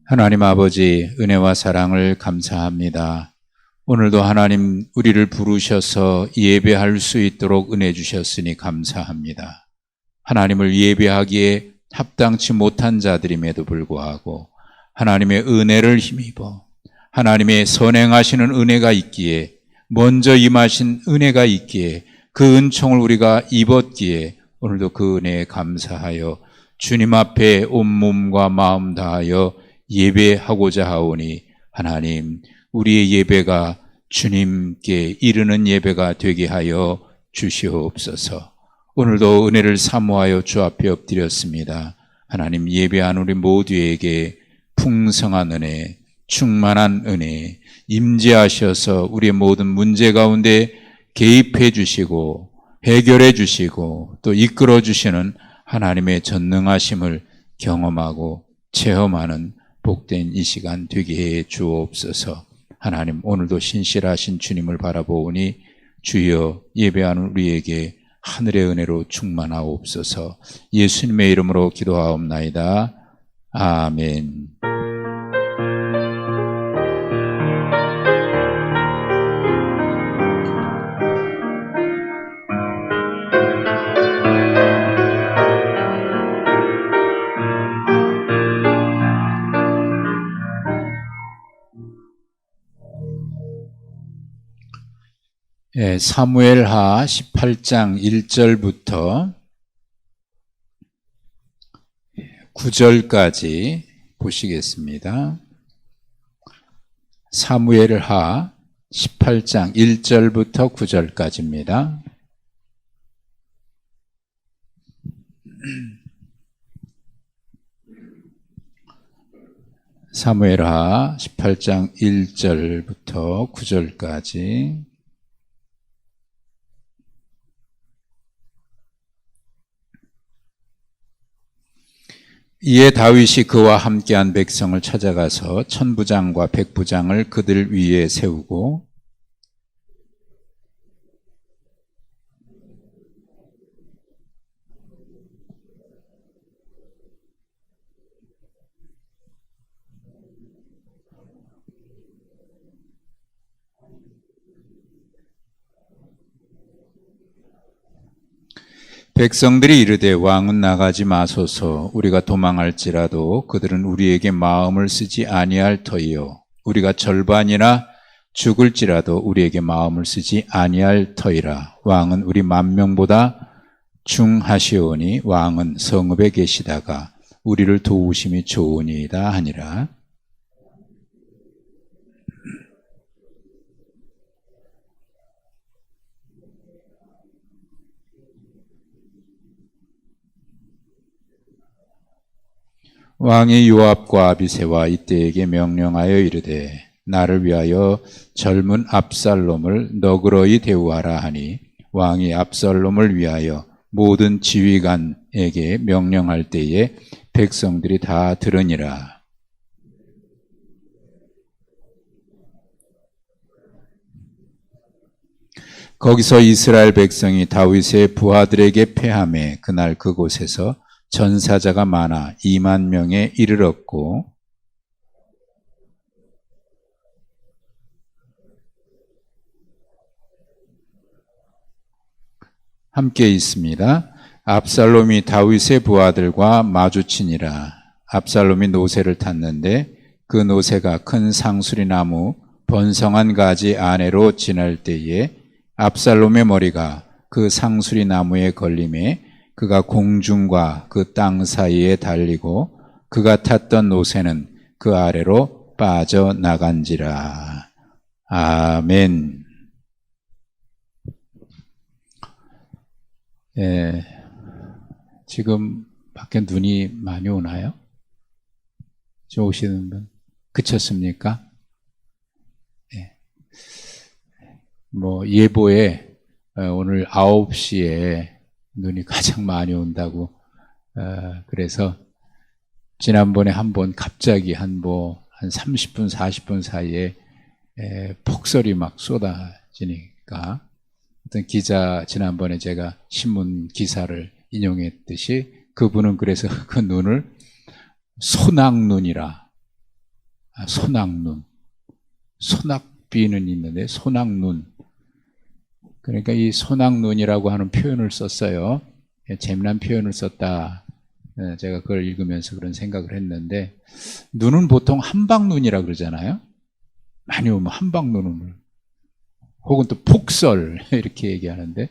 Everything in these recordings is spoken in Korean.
하나님 아버지, 은혜와 사랑을 감사합니다. 오늘도 하나님 우리를 부르셔서 예배할 수 있도록 은혜 주셨으니 감사합니다. 하나님을 예배하기에 합당치 못한 자들임에도 불구하고 하나님의 은혜를 힘입어 하나님의 선행하시는 은혜가 있기에, 먼저 임하신 은혜가 있기에, 그 은총을 우리가 입었기에 오늘도 그 은혜에 감사하여 주님 앞에 온몸과 마음 다하여 예배하고자 하오니, 하나님 우리의 예배가 주님께 이르는 예배가 되게 하여 주시옵소서. 오늘도 은혜를 사모하여 주 앞에 엎드렸습니다. 하나님, 예배한 우리 모두에게 풍성한 은혜, 충만한 은혜 임재하셔서 우리의 모든 문제 가운데 개입해 주시고 해결해 주시고 또 이끌어 주시는 하나님의 전능하심을 경험하고 체험하는 복된 이 시간 되게 해 주옵소서. 하나님, 오늘도 신실하신 주님을 바라보오니 주여, 예배하는 우리에게 하늘의 은혜로 충만하옵소서. 예수님의 이름으로 기도하옵나이다. 아멘. 사무엘하 18장 1절부터 9절까지 보시겠습니다. 사무엘하 18장 1절부터 9절까지입니다. 사무엘하 18장 1절부터 9절까지. 이에 다윗이 그와 함께한 백성을 찾아가서 천부장과 백부장을 그들 위에 세우고 백성들이 이르되, 왕은 나가지 마소서. 우리가 도망할지라도 그들은 우리에게 마음을 쓰지 아니할 터이요, 우리가 절반이나 죽을지라도 우리에게 마음을 쓰지 아니할 터이라. 왕은 우리 만명보다 중하시오니 왕은 성읍에 계시다가 우리를 도우심이 좋으니이다 하니라. 왕이 요압과 아비새와 이때에게 명령하여 이르되, 나를 위하여 젊은 압살롬을 너그러이 대우하라 하니, 왕이 압살롬을 위하여 모든 지휘관에게 명령할 때에 백성들이 다 들으니라. 거기서 이스라엘 백성이 다윗의 부하들에게 패하매 그날 그곳에서 전사자가 많아 2만 명에 이르렀고, 함께 있습니다. 압살롬이 다윗의 부하들과 마주치니라. 압살롬이 노새를 탔는데 그 노새가 큰 상수리 나무 번성한 가지 아래로 지날 때에 압살롬의 머리가 그 상수리 나무에 걸림에 그가 공중과 그 땅 사이에 달리고 그가 탔던 노새는 그 아래로 빠져나간지라. 아멘. 지금 밖에 눈이 많이 오나요? 저 오시는 분 그쳤습니까? 예보에 오늘 9시에 눈이 가장 많이 온다고, 그래서 지난번에 한번 갑자기 한 30분, 40분 사이에 폭설이 막 쏟아지니까, 어떤 기자, 지난번에 제가 신문 기사를 인용했듯이 그분은 그래서 그 눈을 소낙눈이라 소낙눈. 소낙비는 있는데 소낙눈. 그러니까 이 소낙눈이라고 하는 표현을 썼어요. 재미난 표현을 썼다. 제가 그걸 읽으면서 그런 생각을 했는데, 눈은 보통 한방눈이라 그러잖아요. 많이 오면 한방눈을, 혹은 또 폭설 이렇게 얘기하는데,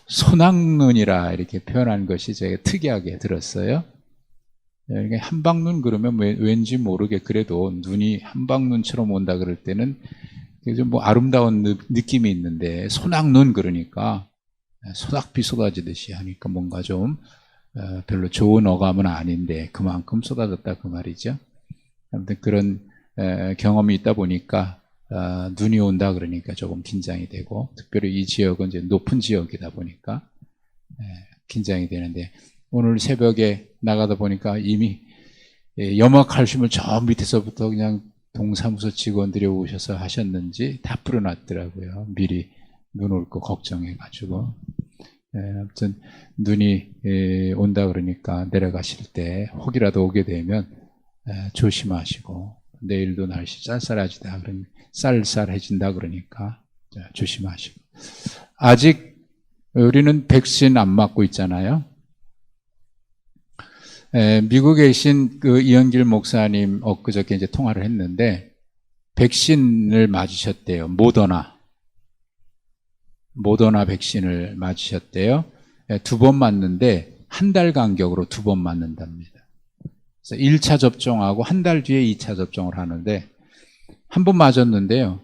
소낙눈이라 이렇게 표현한 것이 제가 특이하게 들었어요. 한방눈 그러면 왠지 모르게 그래도 눈이 한방눈처럼 온다 그럴 때는 좀 뭐 아름다운 느낌이 있는데, 소낙눈 그러니까 소낙비 쏟아지듯이 하니까 뭔가 좀 별로 좋은 어감은 아닌데 그만큼 쏟아졌다 그 말이죠. 아무튼 그런 경험이 있다 보니까 눈이 온다 그러니까 조금 긴장이 되고, 특별히 이 지역은 이제 높은 지역이다 보니까 긴장이 되는데, 오늘 새벽에 나가다 보니까 이미 염화칼슘을 저 밑에서부터 그냥 동사무소 직원들이 오셔서 하셨는지 다 뿌려놨더라고요. 미리 눈 올 거 걱정해가지고. 아무튼 눈이 온다 그러니까 내려가실 때 혹이라도 오게 되면 조심하시고, 내일도 날씨 쌀쌀해진다 그러니까 조심하시고. 아직 우리는 백신 안 맞고 있잖아요. 미국에 계신 그 이영길 목사님 엊그저께 이제 통화를 했는데, 백신을 맞으셨대요. 모더나 백신을 맞으셨대요. 2번 맞는데 한 달 간격으로 2번 맞는답니다. 그래서 1차 접종하고 한 달 뒤에 2차 접종을 하는데, 한 번 맞았는데요,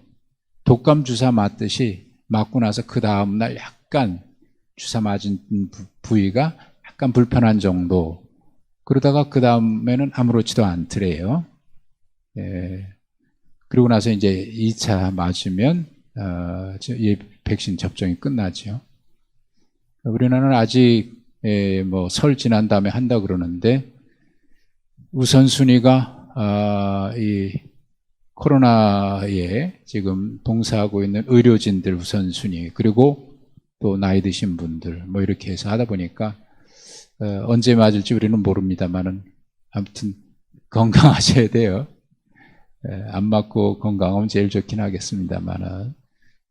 독감 주사 맞듯이 맞고 나서 그 다음날 약간 주사 맞은 부위가 약간 불편한 정도, 그러다가 그 다음에는 아무렇지도 않더래요. 그리고 나서 이제 2차 맞으면 이 백신 접종이 끝나죠. 우리나라는 아직 뭐 설 지난 다음에 한다 그러는데, 우선순위가 이 코로나에 지금 봉사하고 있는 의료진들 우선순위, 그리고 또 나이 드신 분들 뭐 이렇게 해서 하다 보니까 언제 맞을지 우리는 모릅니다만은 아무튼 건강하셔야 돼요. 안 맞고 건강하면 제일 좋긴 하겠습니다만은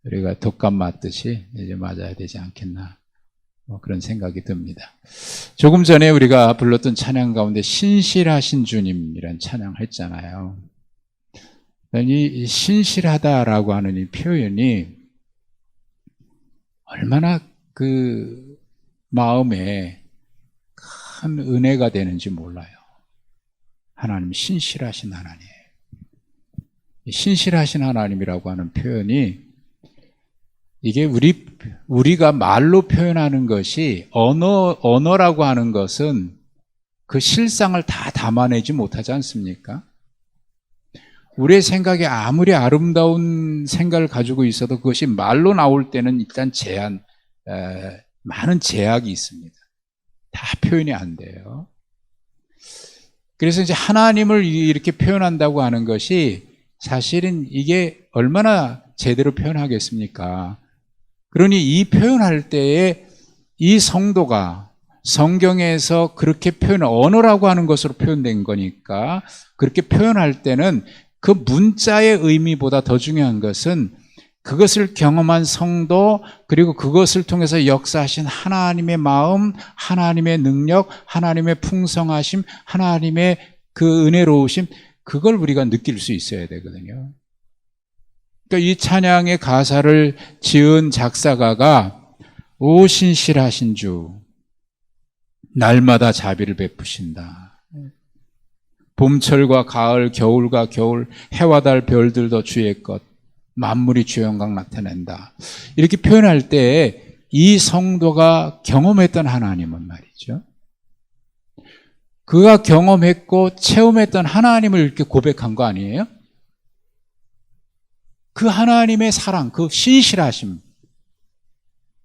우리가 독감 맞듯이 이제 맞아야 되지 않겠나, 뭐 그런 생각이 듭니다. 조금 전에 우리가 불렀던 찬양 가운데 신실하신 주님이라는 찬양을 했잖아요. 이 신실하다라고 하는 이 표현이 얼마나 그 마음에 큰 은혜가 되는지 몰라요. 하나님 신실하신 하나님. 신실하신 하나님이라고 하는 표현이, 이게 우리가 말로 표현하는 것이, 언어라고 하는 것은 그 실상을 다 담아내지 못하지 않습니까? 우리의 생각에 아무리 아름다운 생각을 가지고 있어도 그것이 말로 나올 때는 일단 많은 제약이 있습니다. 다 표현이 안 돼요. 그래서 이제 하나님을 이렇게 표현한다고 하는 것이 사실은 이게 얼마나 제대로 표현하겠습니까? 그러니 이 표현할 때에 이 성도가 성경에서 그렇게 언어라고 하는 것으로 표현된 거니까, 그렇게 표현할 때는 그 문자의 의미보다 더 중요한 것은 그것을 경험한 성도, 그리고 그것을 통해서 역사하신 하나님의 마음, 하나님의 능력, 하나님의 풍성하심, 하나님의 그 은혜로우심, 그걸 우리가 느낄 수 있어야 되거든요. 그러니까 이 찬양의 가사를 지은 작사가가, 오 신실하신 주, 날마다 자비를 베푸신다. 봄철과 가을, 겨울과 겨울, 해와 달, 별들도 주의 것, 만물이 주의 영광 나타낸다. 이렇게 표현할 때 이 성도가 경험했던 하나님은 말이죠, 그가 경험했고 체험했던 하나님을 이렇게 고백한 거 아니에요? 그 하나님의 사랑, 그 신실하심,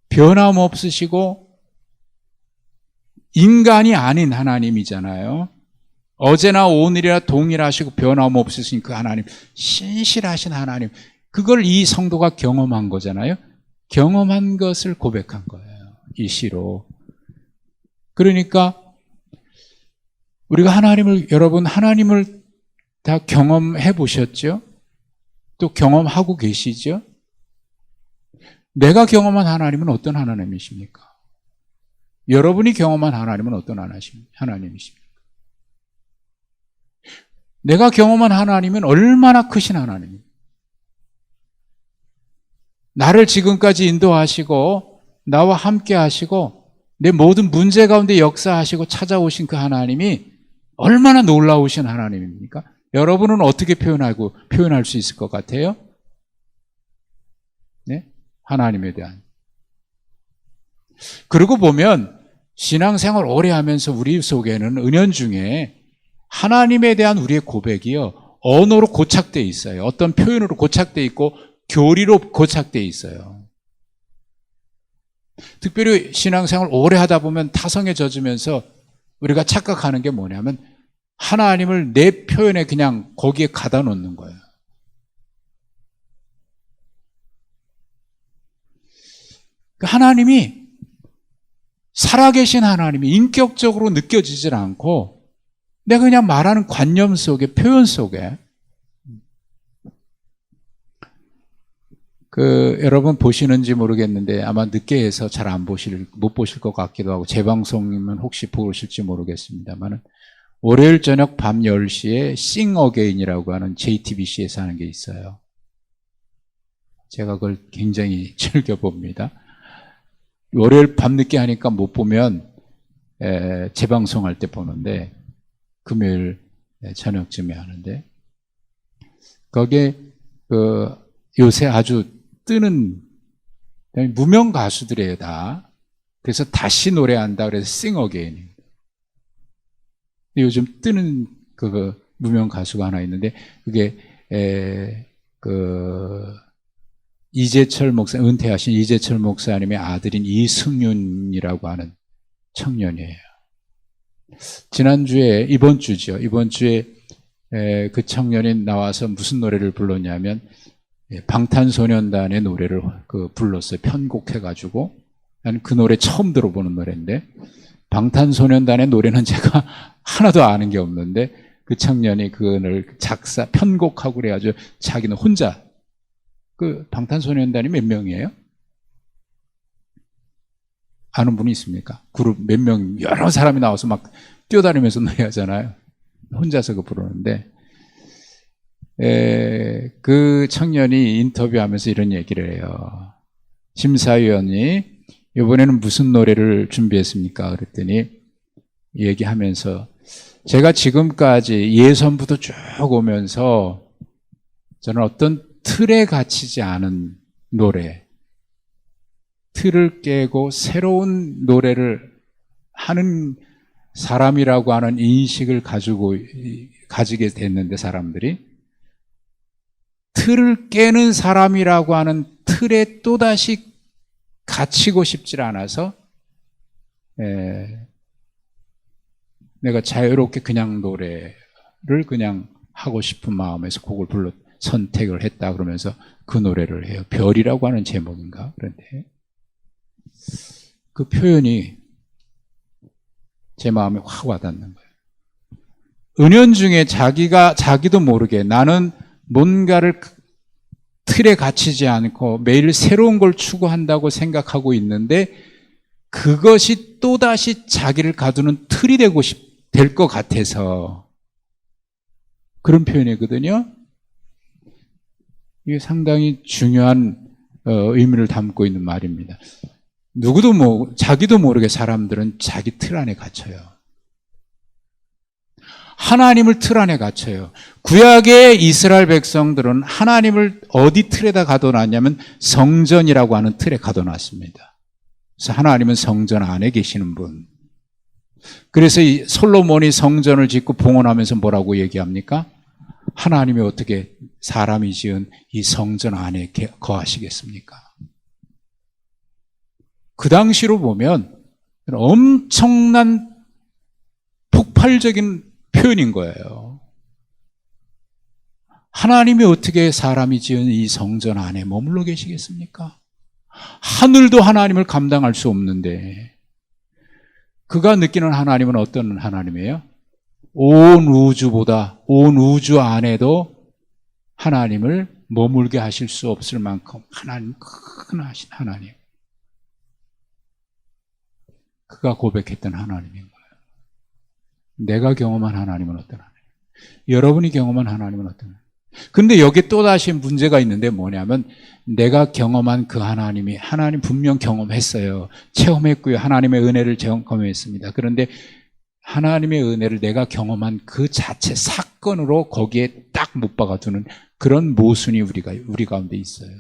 변함없으시고 인간이 아닌 하나님이잖아요. 어제나 오늘이나 동일하시고 변함없으신 그 하나님, 신실하신 하나님, 그걸 이 성도가 경험한 거잖아요. 경험한 것을 고백한 거예요, 이 시로. 그러니까 우리가 여러분 하나님을 다 경험해 보셨죠? 또 경험하고 계시죠? 내가 경험한 하나님은 어떤 하나님이십니까? 여러분이 경험한 하나님은 어떤 하나님이십니까? 내가 경험한 하나님은 얼마나 크신 하나님입니까? 나를 지금까지 인도하시고 나와 함께 하시고 내 모든 문제 가운데 역사하시고 찾아오신 그 하나님이 얼마나 놀라우신 하나님입니까? 여러분은 어떻게 표현할 수 있을 것 같아요? 네? 하나님에 대한. 그러고 보면 신앙생활 오래 하면서 우리 속에는 은연중에 하나님에 대한 우리의 고백이요, 언어로 고착되어 있어요. 어떤 표현으로 고착되어 있고 교리로 고착되어 있어요. 특별히 신앙생활 오래 하다 보면 타성에 젖으면서 우리가 착각하는 게 뭐냐면 하나님을 내 표현에 그냥 거기에 가다 놓는 거예요. 하나님이 살아계신 하나님이 인격적으로 느껴지질 않고 내가 그냥 말하는 관념 속에, 표현 속에, 여러분 보시는지 모르겠는데 아마 늦게 해서 잘 못 보실 것 같기도 하고 재방송이면 혹시 보실지 모르겠습니다만 월요일 저녁 밤 10시에 Sing Again이라고 하는 JTBC에서 하는 게 있어요. 제가 그걸 굉장히 즐겨봅니다. 월요일 밤늦게 하니까 못 보면 재방송할 때 보는데 금요일 저녁쯤에 하는데 거기에 요새 아주 뜨는 무명 가수들이에요 다. 그래서 다시 노래한다 그래서 Sing Again. 요즘 뜨는 무명 가수가 하나 있는데 그게 이재철 목사, 은퇴하신 이재철 목사님의 아들인 이승윤이라고 하는 청년이에요. 지난주에, 이번 주에 그 청년이 나와서 무슨 노래를 불렀냐면 방탄소년단의 노래를 불렀어요. 편곡해가지고. 난 그 노래 처음 들어보는 노래인데 방탄소년단의 노래는 제가 하나도 아는 게 없는데 그 청년이 그걸 편곡하고 그래가지고 자기는 혼자 방탄소년단이 몇 명이에요? 아는 분이 있습니까? 그룹 몇 명, 여러 사람이 나와서 막 뛰어다니면서 노래하잖아요. 혼자서 부르는데 그 청년이 인터뷰하면서 이런 얘기를 해요. 심사위원이 이번에는 무슨 노래를 준비했습니까? 그랬더니 얘기하면서 제가 지금까지 예선부터 쭉 오면서 저는 어떤 틀에 갇히지 않은 노래, 틀을 깨고 새로운 노래를 하는 사람이라고 하는 인식을 가지게 됐는데 사람들이 틀을 깨는 사람이라고 하는 틀에 또다시 갇히고 싶지 않아서 내가 자유롭게 그냥 노래를 그냥 하고 싶은 마음에서 곡을 선택을 했다 그러면서 그 노래를 해요. 별이라고 하는 제목인가? 그런데 그 표현이 제 마음에 확 와닿는 거예요. 은연중에 자기도 모르게 나는 뭔가를 틀에 갇히지 않고 매일 새로운 걸 추구한다고 생각하고 있는데 그것이 또다시 자기를 가두는 틀이 될 것 같아서 그런 표현이거든요. 이게 상당히 중요한 의미를 담고 있는 말입니다. 자기도 모르게 사람들은 자기 틀 안에 갇혀요. 하나님을 틀 안에 갇혀요. 구약의 이스라엘 백성들은 하나님을 어디 틀에다 가둬놨냐면 성전이라고 하는 틀에 가둬놨습니다. 그래서 하나님은 성전 안에 계시는 분. 그래서 이 솔로몬이 성전을 짓고 봉헌하면서 뭐라고 얘기합니까? 하나님이 어떻게 사람이 지은 이 성전 안에 거하시겠습니까? 그 당시로 보면 엄청난 폭발적인 표현인 거예요. 하나님이 어떻게 사람이 지은 이 성전 안에 머물러 계시겠습니까? 하늘도 하나님을 감당할 수 없는데 그가 느끼는 하나님은 어떤 하나님이에요? 온 우주보다, 온 우주 안에도 하나님을 머물게 하실 수 없을 만큼 하나님, 큰 하신 하나님. 그가 고백했던 하나님인 거예요. 내가 경험한 하나님은 어떤 하나님? 여러분이 경험한 하나님은 어떤 하나님? 근데 여기 또다시 문제가 있는데 뭐냐면 내가 경험한 그 하나님이 하나님 분명 경험했어요. 체험했고요. 하나님의 은혜를 경험했습니다. 그런데 하나님의 은혜를 내가 경험한 그 자체 사건으로 거기에 딱 못 박아두는 그런 모순이 우리 가운데 있어요.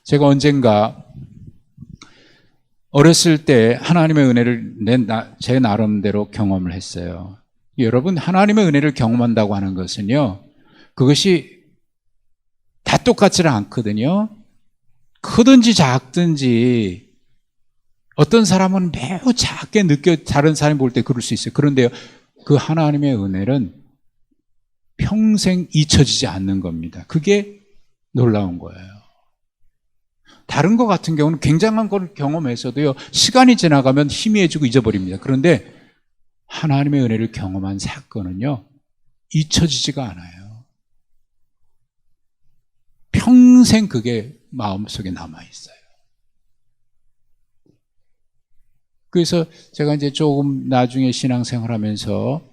제가 언젠가 어렸을 때 하나님의 은혜를 제 나름대로 경험을 했어요. 여러분, 하나님의 은혜를 경험한다고 하는 것은요, 그것이 다 똑같지는 않거든요. 크든지 작든지 어떤 사람은 매우 작게 다른 사람이 볼 때 그럴 수 있어요. 그런데요, 그 하나님의 은혜는 평생 잊혀지지 않는 겁니다. 그게 놀라운 거예요. 다른 것 같은 경우는 굉장한 걸 경험해서도요, 시간이 지나가면 희미해지고 잊어버립니다. 그런데 하나님의 은혜를 경험한 사건은요, 잊혀지지가 않아요. 평생 그게 마음속에 남아있어요. 그래서 제가 이제 조금 나중에 신앙생활 하면서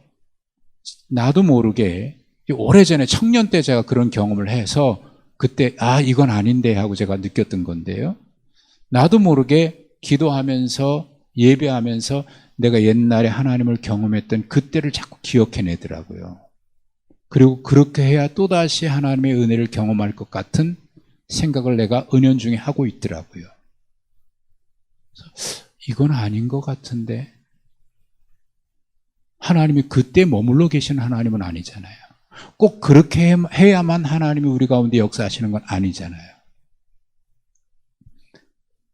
나도 모르게 오래전에 청년 때 제가 그런 경험을 해서 그때 이건 아닌데 하고 제가 느꼈던 건데요. 나도 모르게 기도하면서 예배하면서 내가 옛날에 하나님을 경험했던 그때를 자꾸 기억해내더라고요. 그리고 그렇게 해야 또다시 하나님의 은혜를 경험할 것 같은 생각을 내가 은연중에 하고 있더라고요. 이건 아닌 것 같은데 하나님이 그때 머물러 계시는 하나님은 아니잖아요. 꼭 그렇게 해야만 하나님이 우리 가운데 역사하시는 건 아니잖아요.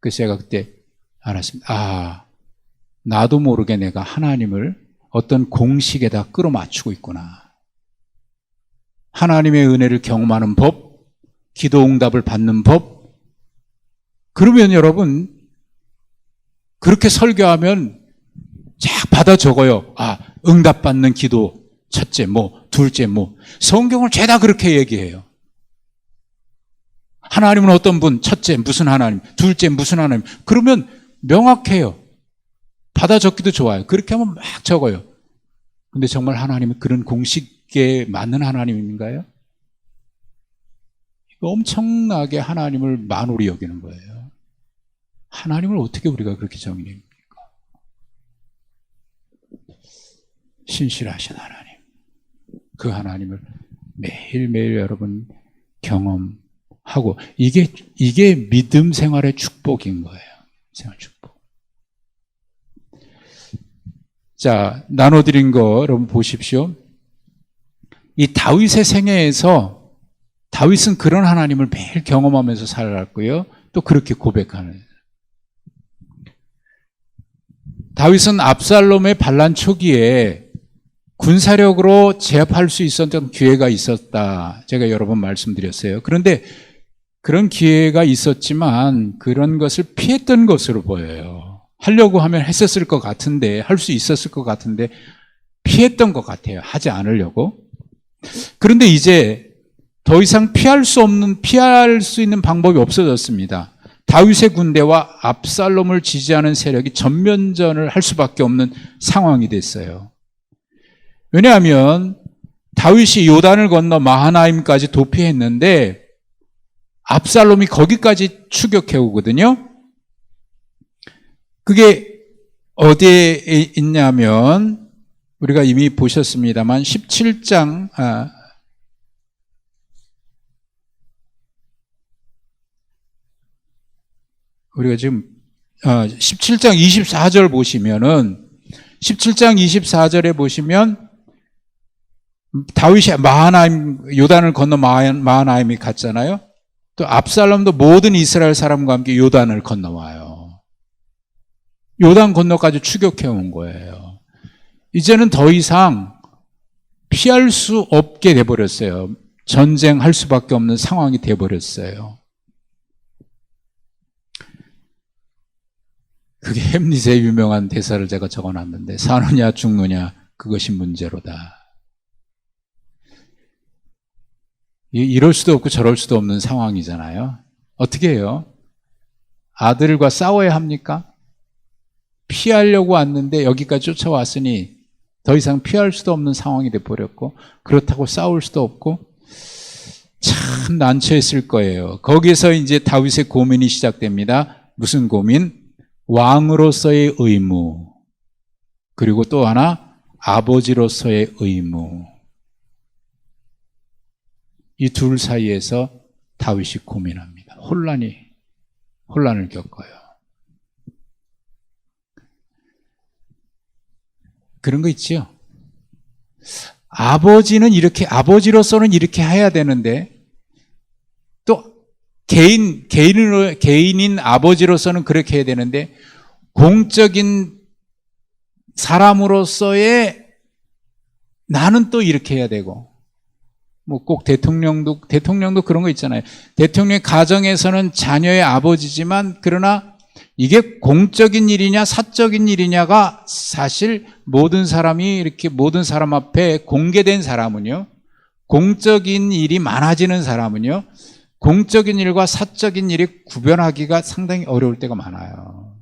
그래서 제가 그때 알았습니다. 나도 모르게 내가 하나님을 어떤 공식에다 끌어맞추고 있구나. 하나님의 은혜를 경험하는 법, 기도 응답을 받는 법. 그러면 여러분, 그렇게 설교하면 쫙 받아 적어요. 응답받는 기도, 첫째 둘째 성경을 죄다 그렇게 얘기해요. 하나님은 어떤 분, 첫째 무슨 하나님, 둘째 무슨 하나님. 그러면 명확해요. 받아 적기도 좋아요. 그렇게 하면 막 적어요. 근데 정말 하나님은 그런 공식에 맞는 하나님인가요? 엄청나게 하나님을 만홀히 여기는 거예요. 하나님을 어떻게 우리가 그렇게 정의합니까? 신실하신 하나님. 그 하나님을 매일매일 여러분 경험하고 이게 믿음 생활의 축복인 거예요. 생활 축복. 자, 나눠드린 거 여러분 보십시오. 이 다윗의 생애에서 다윗은 그런 하나님을 매일 경험하면서 살았고요. 또 그렇게 고백하는. 다윗은 압살롬의 반란 초기에 군사력으로 제압할 수 있었던 기회가 있었다. 제가 여러 번 말씀드렸어요. 그런데 그런 기회가 있었지만 그런 것을 피했던 것으로 보여요. 하려고 하면 했었을 것 같은데, 할 수 있었을 것 같은데 피했던 것 같아요. 하지 않으려고. 그런데 이제 더 이상 피할 수 있는 방법이 없어졌습니다. 다윗의 군대와 압살롬을 지지하는 세력이 전면전을 할 수밖에 없는 상황이 됐어요. 왜냐하면 다윗이 요단을 건너 마하나임까지 도피했는데 압살롬이 거기까지 추격해 오거든요. 그게 어디에 있냐면 우리가 이미 보셨습니다만 17장 우리가 지금 17장 24절 보시면은 17장 24절에 보시면 다윗이 요단을 건너 마하나임이 갔잖아요. 또 압살롬도 모든 이스라엘 사람과 함께 요단을 건너와요. 요단 건너까지 추격해 온 거예요. 이제는 더 이상 피할 수 없게 돼버렸어요. 전쟁할 수밖에 없는 상황이 돼버렸어요. 그게 햄릿의 유명한 대사를 제가 적어놨는데, 사느냐 죽느냐 그것이 문제로다. 이럴 수도 없고 저럴 수도 없는 상황이잖아요. 어떻게 해요? 아들과 싸워야 합니까? 피하려고 왔는데 여기까지 쫓아왔으니 더 이상 피할 수도 없는 상황이 돼버렸고, 그렇다고 싸울 수도 없고, 참 난처했을 거예요. 거기서 이제 다윗의 고민이 시작됩니다. 무슨 고민? 왕으로서의 의무, 그리고 또 하나 아버지로서의 의무. 이 둘 사이에서 다윗이 고민합니다. 혼란을 겪어요. 그런 거 있지요. 아버지로서는 이렇게 해야 되는데, 또 개인인 아버지로서는 그렇게 해야 되는데, 공적인 사람으로서의 나는 또 이렇게 해야 되고, 뭐 꼭 대통령도 그런 거 있잖아요. 대통령 가정에서는 자녀의 아버지지만, 그러나 이게 공적인 일이냐 사적인 일이냐가 사실 모든 사람이 이렇게 모든 사람 앞에 공개된 사람은요, 공적인 일이 많아지는 사람은요, 공적인 일과 사적인 일이 구별하기가 상당히 어려울 때가 많아요.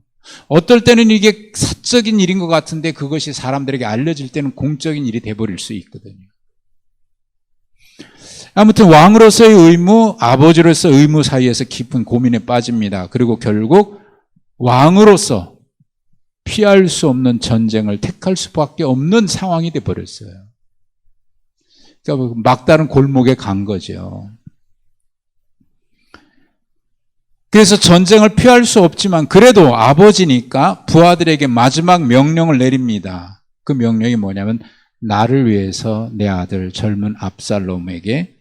어떨 때는 이게 사적인 일인 것 같은데 그것이 사람들에게 알려질 때는 공적인 일이 돼버릴 수 있거든요. 아무튼 왕으로서의 의무, 아버지로서의 의무 사이에서 깊은 고민에 빠집니다. 그리고 결국 왕으로서 피할 수 없는 전쟁을 택할 수밖에 없는 상황이 돼버렸어요. 그러니까 막다른 골목에 간 거죠. 그래서 전쟁을 피할 수 없지만 그래도 아버지니까 부하들에게 마지막 명령을 내립니다. 그 명령이 뭐냐면, 나를 위해서 내 아들 젊은 압살롬에게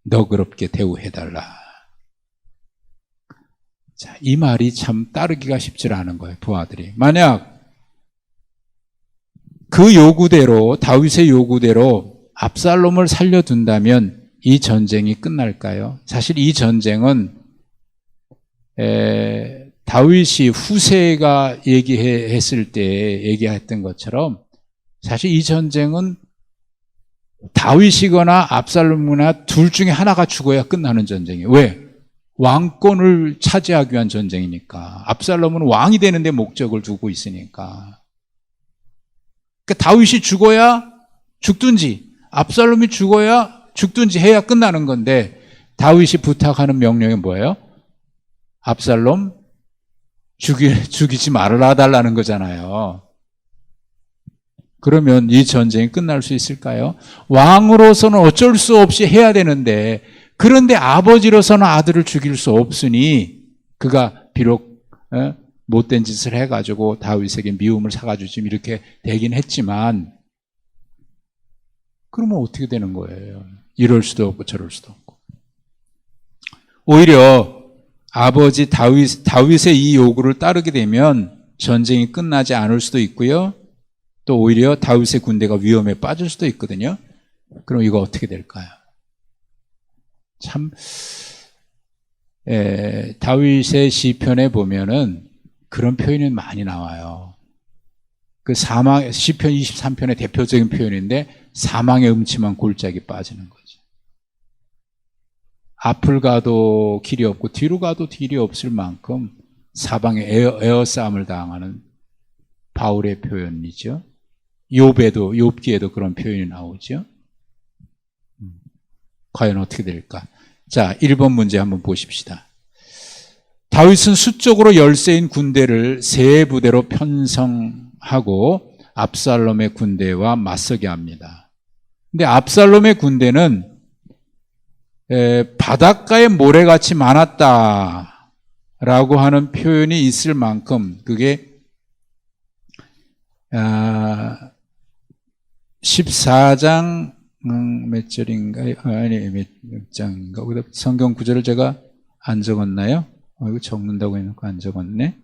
너그럽게 대우해달라. 자, 이 말이 참 따르기가 쉽지 않은 거예요, 부하들이. 만약 그 요구대로, 다윗의 요구대로 압살롬을 살려둔다면 이 전쟁이 끝날까요? 사실 이 전쟁은 다윗이 후세가 얘기했을 때 얘기했던 것처럼, 사실 이 전쟁은 다윗이거나 압살롬이나 둘 중에 하나가 죽어야 끝나는 전쟁이에요. 왜? 왕권을 차지하기 위한 전쟁이니까. 압살롬은 왕이 되는 데 목적을 두고 있으니까. 그러니까 다윗이 죽어야 죽든지 압살롬이 죽어야 죽든지 해야 끝나는 건데, 다윗이 부탁하는 명령이 뭐예요? 압살롬 죽이지 말아라 달라는 거잖아요. 그러면 이 전쟁이 끝날 수 있을까요? 왕으로서는 어쩔 수 없이 해야 되는데, 그런데 아버지로서는 아들을 죽일 수 없으니 그가 비록 못된 짓을 해가지고 다윗에게 미움을 사가지고 지금 이렇게 되긴 했지만, 그러면 어떻게 되는 거예요? 이럴 수도 없고 저럴 수도 없고. 오히려 아버지 다윗의 이 요구를 따르게 되면 전쟁이 끝나지 않을 수도 있고요, 또 오히려 다윗의 군대가 위험에 빠질 수도 있거든요. 그럼 이거 어떻게 될까요? 참, 다윗의 시편에 보면은 그런 표현이 많이 나와요. 그 시편 23편의 대표적인 표현인데, 사망의 음침한 골짜기 빠지는 거죠. 앞을 가도 길이 없고 뒤로 가도 길이 없을 만큼 사방에 에어싸움을 당하는 바울의 표현이죠. 욥기에도 그런 표현이 나오죠. 과연 어떻게 될까? 자, 1번 문제 한번 보십시다. 다윗은 수적으로 열세인 군대를 세 부대로 편성하고 압살롬의 군대와 맞서게 합니다. 근데 압살롬의 군대는 바닷가에 모래같이 많았다라고 하는 표현이 있을 만큼, 그게 14장 몇 절인가요? 아니, 몇 장인가? 성경 구절을 제가 안 적었나요? 이거 적는다고 해놓고 안 적었네.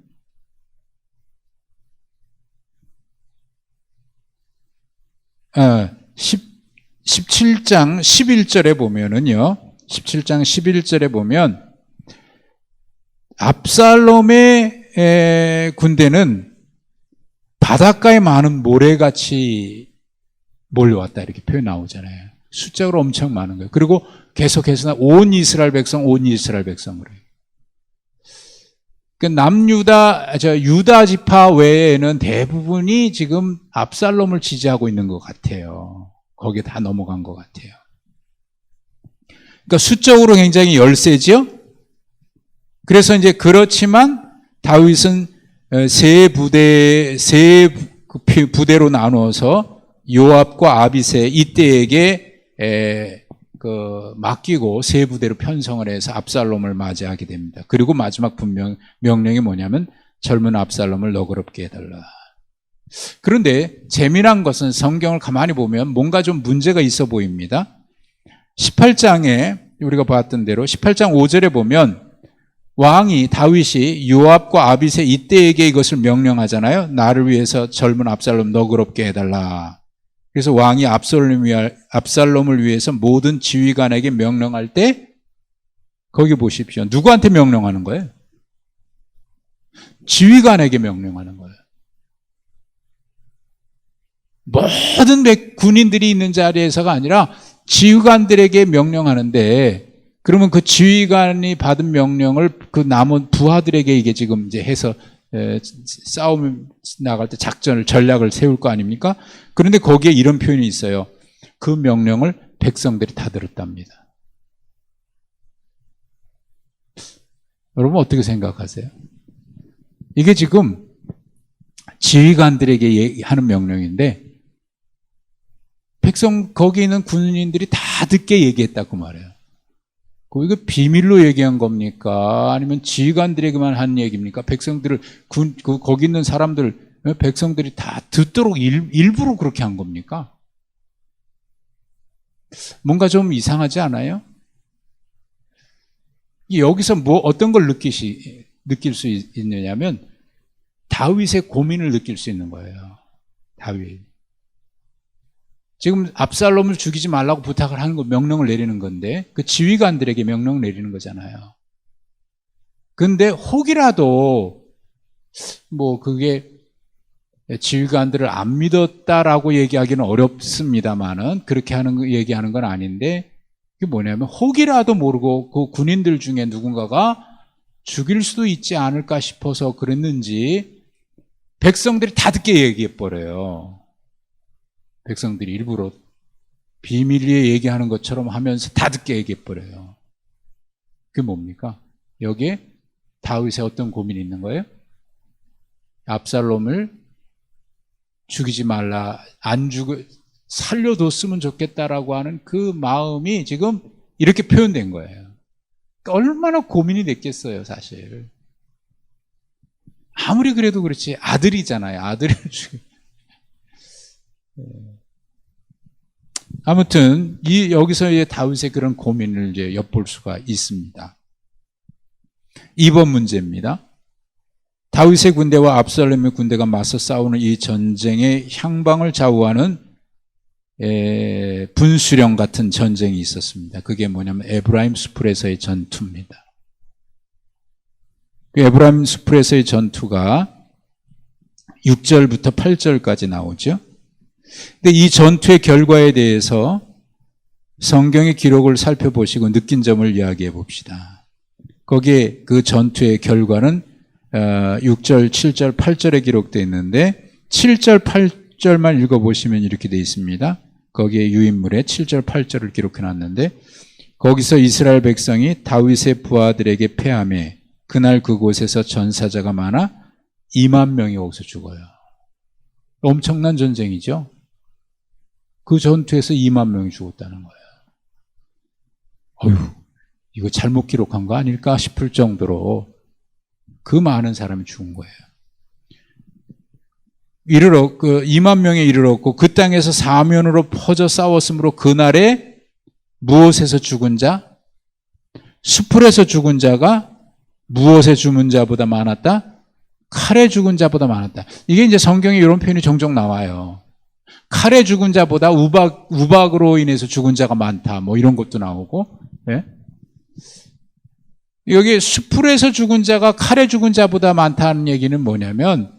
17장 11절에 보면은요, 17장 11절에 보면 압살롬의 군대는 바닷가에 많은 모래같이 몰려왔다 이렇게 표현 나오잖아요. 숫자로 엄청 많은 거예요. 그리고 계속해서 온 이스라엘 백성, 온 이스라엘 백성으로. 유다 지파 외에는 대부분이 지금 압살롬을 지지하고 있는 것 같아요. 거기에 다 넘어간 것 같아요. 그러니까 수적으로 굉장히 열세죠. 그래서 이제 그렇지만 다윗은 세 부대로 나누어서 요압과 아비새 이때에게 맡기고 세 부대로 편성을 해서 압살롬을 맞이하게 됩니다. 그리고 마지막 명령이 뭐냐면 젊은 압살롬을 너그럽게 해달라. 그런데 재미난 것은 성경을 가만히 보면 뭔가 좀 문제가 있어 보입니다. 18장에 우리가 봤던 대로 18장 5절에 보면 왕이 다윗이 요압과 아비새 이때에게 이것을 명령하잖아요. 나를 위해서 젊은 압살롬 너그럽게 해달라. 그래서 왕이 압살롬을 위해서 모든 지휘관에게 명령할 때 거기 보십시오. 누구한테 명령하는 거예요? 지휘관에게 명령하는 거예요. 모든 군인들이 있는 자리에서가 아니라 지휘관들에게 명령하는데, 그러면 그 지휘관이 받은 명령을 그 남은 부하들에게 이게 지금 이제 해서 싸움 나갈 때 전략을 세울 거 아닙니까? 그런데 거기에 이런 표현이 있어요. 그 명령을 백성들이 다 들었답니다. 여러분 어떻게 생각하세요? 이게 지금 지휘관들에게 하는 명령인데 거기 있는 군인들이 다 듣게 얘기했다고 말해요. 이거 비밀로 얘기한 겁니까? 아니면 지휘관들에게만 한 얘기입니까? 거기 있는 백성들이 다 듣도록 일부러 그렇게 한 겁니까? 뭔가 좀 이상하지 않아요? 여기서 어떤 걸 느낄 수 있느냐면 다윗의 고민을 느낄 수 있는 거예요. 다윗. 지금 압살롬을 죽이지 말라고 부탁을 하는 거, 명령을 내리는 건데, 그 지휘관들에게 명령을 내리는 거잖아요. 근데 혹이라도, 그게 지휘관들을 안 믿었다라고 얘기하기는 어렵습니다만은, 그렇게 얘기하는 건 아닌데, 그게 뭐냐면, 혹이라도 모르고 그 군인들 중에 누군가가 죽일 수도 있지 않을까 싶어서 그랬는지, 백성들이 다 듣게 얘기해버려요. 백성들이 일부러 비밀리에 얘기하는 것처럼 하면서 다 듣게 얘기해버려요. 그게 뭡니까? 여기에 다윗의 어떤 고민이 있는 거예요? 압살롬을 죽이지 말라, 살려뒀으면 좋겠다라고 하는 그 마음이 지금 이렇게 표현된 거예요. 그러니까 얼마나 고민이 됐겠어요, 사실. 아무리 그래도 그렇지, 아들이잖아요. 아들을 아무튼 여기서 다윗의 그런 고민을 이제 엿볼 수가 있습니다. 2번 문제입니다. 다윗의 군대와 압살롬의 군대가 맞서 싸우는 이 전쟁의 향방을 좌우하는 분수령 같은 전쟁이 있었습니다. 그게 뭐냐면 에브라임 수풀에서의 전투입니다. 그 에브라임 수풀에서의 전투가 6절부터 8절까지 나오죠. 근데 이 전투의 결과에 대해서 성경의 기록을 살펴보시고 느낀 점을 이야기해 봅시다. 거기에 그 전투의 결과는 6절, 7절, 8절에 기록되어 있는데 7절, 8절만 읽어보시면 이렇게 되어 있습니다. 거기에 유인물에 7절, 8절을 기록해 놨는데 거기서 이스라엘 백성이 다윗의 부하들에게 패하며 그날 그곳에서 전사자가 많아 2만 명이 거기서 죽어요. 엄청난 전쟁이죠. 그 전투에서 2만 명이 죽었다는 거예요. 이거 잘못 기록한 거 아닐까 싶을 정도로 그 많은 사람이 죽은 거예요. 2만 명에 이르렀고 그 땅에서 사면으로 퍼져 싸웠으므로 그날에 무엇에서 죽은 자? 수풀에서 죽은 자가 무엇에 죽은 자보다 많았다? 칼에 죽은 자보다 많았다. 이게 이제 성경에 이런 표현이 종종 나와요. 칼에 죽은 자보다 우박으로 인해서 죽은 자가 많다. 이런 것도 나오고. 예? 여기 수풀에서 죽은 자가 칼에 죽은 자보다 많다는 얘기는 뭐냐면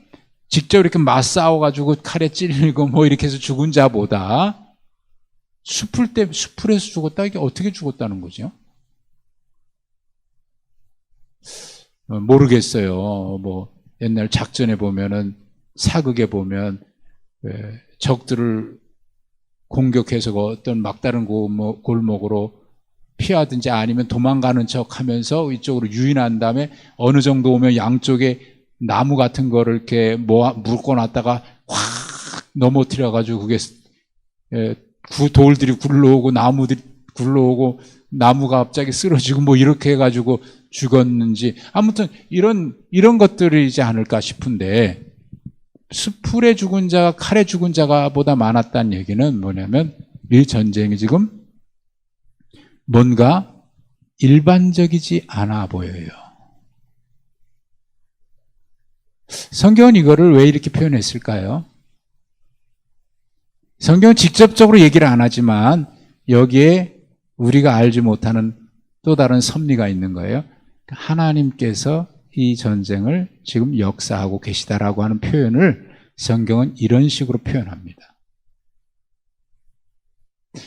직접 이렇게 맞싸워가지고 칼에 찔리고 뭐 이렇게 해서 죽은 자보다 수풀에서 죽었다. 이게 어떻게 죽었다는 거죠? 모르겠어요. 뭐 옛날 작전에 보면은 사극에 보면 적들을 공격해서 어떤 막다른 골목으로 피하든지 아니면 도망가는 척 하면서 이쪽으로 유인한 다음에 어느 정도 오면 양쪽에 나무 같은 거를 이렇게 묶어놨다가 확 넘어뜨려가지고 그게 돌들이 굴러오고 나무들이 굴러오고 나무가 갑자기 쓰러지고 뭐 이렇게 해가지고 죽었는지 아무튼 이런 것들이지 않을까 싶은데 수풀에 죽은 자가 칼에 죽은 자가 보다 많았다는 얘기는 뭐냐면 이 전쟁이 지금 뭔가 일반적이지 않아 보여요. 성경은 이거를 왜 이렇게 표현했을까요? 성경은 직접적으로 얘기를 안 하지만 여기에 우리가 알지 못하는 또 다른 섭리가 있는 거예요. 하나님께서 이 전쟁을 지금 역사하고 계시다라고 하는 표현을 성경은 이런 식으로 표현합니다.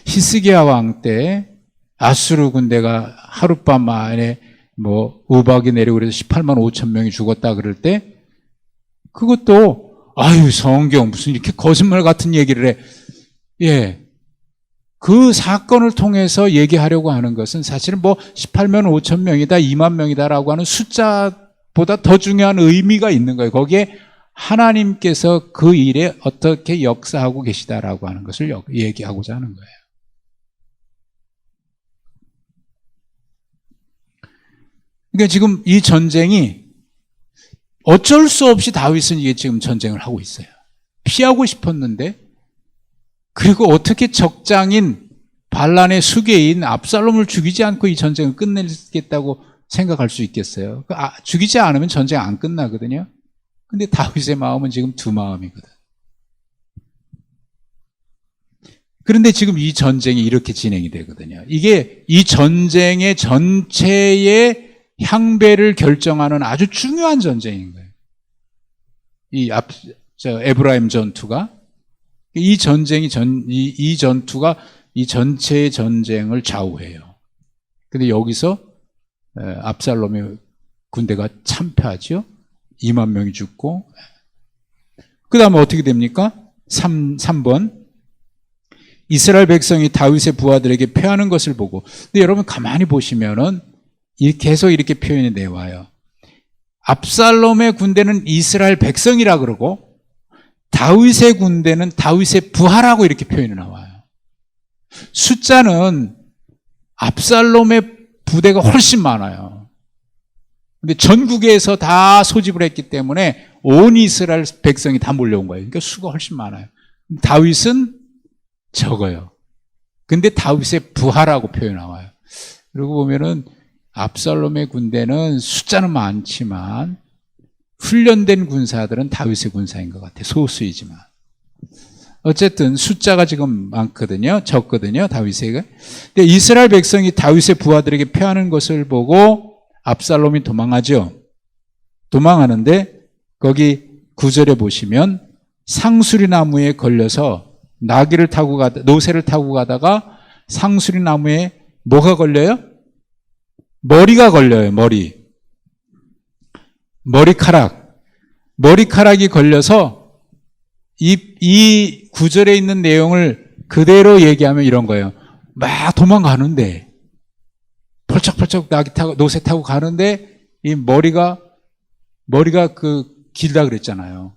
히스기야 왕 때 아수르 군대가 하룻밤 만에 뭐 우박이 내리고 그래서 18만 5천 명이 죽었다 그럴 때 그것도 아유 성경 무슨 이렇게 거짓말 같은 얘기를 해. 예. 그 사건을 통해서 얘기하려고 하는 것은 사실은 뭐 18만 5천 명이다 2만 명이다라고 하는 숫자보다 더 중요한 의미가 있는 거예요. 거기에 하나님께서 그 일에 어떻게 역사하고 계시다라고 하는 것을 얘기하고자 하는 거예요. 그러니까 지금 이 전쟁이 어쩔 수 없이 다윗은 이게 지금 전쟁을 하고 있어요. 피하고 싶었는데 그리고 어떻게 적장인 반란의 수괴인 압살롬을 죽이지 않고 이 전쟁을 끝내겠다고 생각할 수 있겠어요? 죽이지 않으면 전쟁 안 끝나거든요. 근데 다윗의 마음은 지금 두 마음이거든. 그런데 지금 이 전쟁이 이렇게 진행이 되거든요. 이게 이 전쟁의 전체의 향배를 결정하는 아주 중요한 전쟁인 거예요. 에브라임 전투가 이 전쟁이 이 전투가 이 전체의 전쟁을 좌우해요. 근데 여기서 압살롬의 군대가 참패하죠. 2만 명이 죽고 그 다음에 어떻게 됩니까? 3번 이스라엘 백성이 다윗의 부하들에게 패하는 것을 보고 근데 여러분 가만히 보시면은 계속 이렇게 표현이 내와요. 압살롬의 군대는 이스라엘 백성이라 그러고 다윗의 군대는 다윗의 부하라고 이렇게 표현이 나와요. 숫자는 압살롬의 부대가 훨씬 많아요. 근데 전국에서 다 소집을 했기 때문에 온 이스라엘 백성이 다 몰려온 거예요. 그러니까 수가 훨씬 많아요. 다윗은 적어요. 근데 다윗의 부하라고 표현이 나와요. 그리고 보면은 압살롬의 군대는 숫자는 많지만 훈련된 군사들은 다윗의 군사인 것 같아요. 소수이지만. 어쨌든 숫자가 지금 많거든요. 적거든요. 다윗에게. 근데 이스라엘 백성이 다윗의 부하들에게 패하는 것을 보고 압살롬이 도망하죠. 도망하는데 거기 9절에 보시면 상수리 나무에 걸려서 노새를 타고 가다가 상수리 나무에 뭐가 걸려요? 머리가 걸려요. 머리카락이 걸려서 이 구절에 있는 내용을 그대로 얘기하면 이런 거예요. 막 도망가는데 펄쩍펄쩍 노새 타고 가는데 이 머리가 길다 그랬잖아요.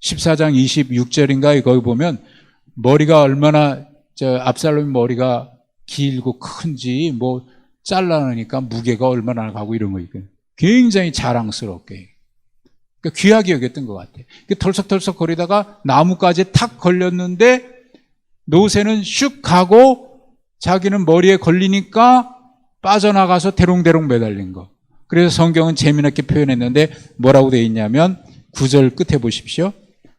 14장 26절인가 거기 보면 머리가 얼마나 압살롬 머리가 길고 큰지 뭐 잘라내니까 무게가 얼마나 가고 이런 거 있거든요. 굉장히 자랑스럽게 그러니까 귀하게 여겼던 것 같아요. 털썩털썩 거리다가 나무까지 탁 걸렸는데 노새는 슉 가고 자기는 머리에 걸리니까 빠져나가서 대롱대롱 매달린 거. 그래서 성경은 재미있게 표현했는데 뭐라고 되어 있냐면 9절 끝에 보십시오.